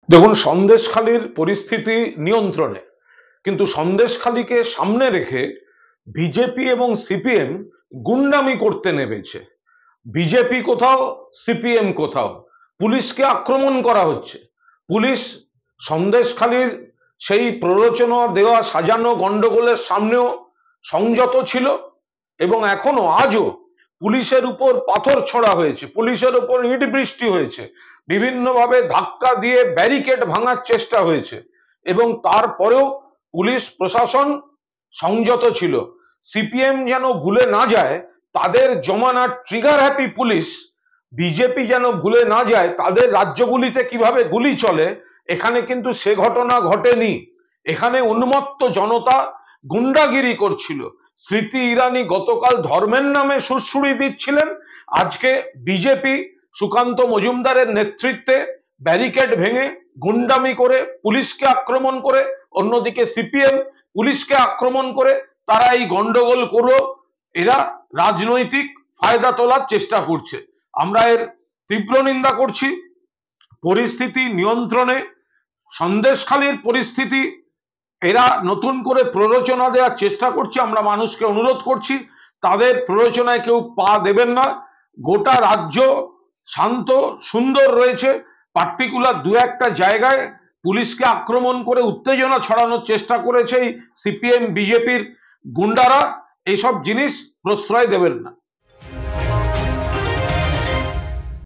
দেখুন, সন্দেশখালির পরিস্থিতি নিয়ন্ত্রণে, কিন্তু সন্দেশখালিকে সামনে রেখে বিজেপি এবং সিপিএম গুন্ডামি করতে নেমেছে। বিজেপি কোথাও, সিপিএম কোথাও। পুলিশকে আক্রমণ করা হচ্ছে। পুলিশ সন্দেশখালির সেই প্ররোচনা দেওয়া সাজানো গন্ডগোলের সামনেও সংযত ছিল এবং এখনো আজও পুলিশের উপর পাথর ছোড়া হয়েছে, পুলিশের উপর ইট বৃষ্টি হয়েছে, বিভিন্নভাবে ধাক্কা দিয়ে ব্যারিকেড ভাঙার চেষ্টা হয়েছে এবং তারপরেও পুলিশ প্রশাসন সংযত ছিল। সিপিএম যেন ভুলে না যায় তাদের জমানার ট্রিগার হ্যাপি পুলিশ, বিজেপি যেন ভুলে না যায় তাদের রাজ্যগুলিতে কিভাবে গুলি চলে। এখানে কিন্তু সে ঘটনা ঘটেনি। এখানে উন্মত্ত জনতা গুন্ডাগিরি করছিল। স্মৃতি ইরানি গতকাল ধর্মের নামে সুড়সুড়ি দিচ্ছিলেন, আজকে বিজেপি সুকান্ত মজুমদারের নেতৃত্বে ব্যারিকেড ভেঙে গুন্ডামি করে পুলিশকে আক্রমণ করে, অন্যদিকে সিপিএম পুলিশকে আক্রমণ করে তারা এই গন্ডগোল করলো। এরা রাজনৈতিক ফায়দা তোলার চেষ্টা করছে। আমরা এর তীব্র নিন্দা করছি। পরিস্থিতি নিয়ন্ত্রণে, সন্দেশখালির পরিস্থিতি এরা নতুন করে প্ররোচনা দেওয়ার চেষ্টা করছে। আমরা মানুষকে অনুরোধ করছি তাদের প্ররোচনায় কেউ পা দেবেন না। গোটা রাজ্য শান্ত সুন্দর রয়েছে। পার্টিকুলার দু একটা জায়গায় পুলিশকে আক্রমণ করে উত্তেজনা ছড়ানোর চেষ্টা করেছে এই সিপিএম বিজেপির গুন্ডারা। এইসব জিনিস প্রশ্রয় দেবেন না।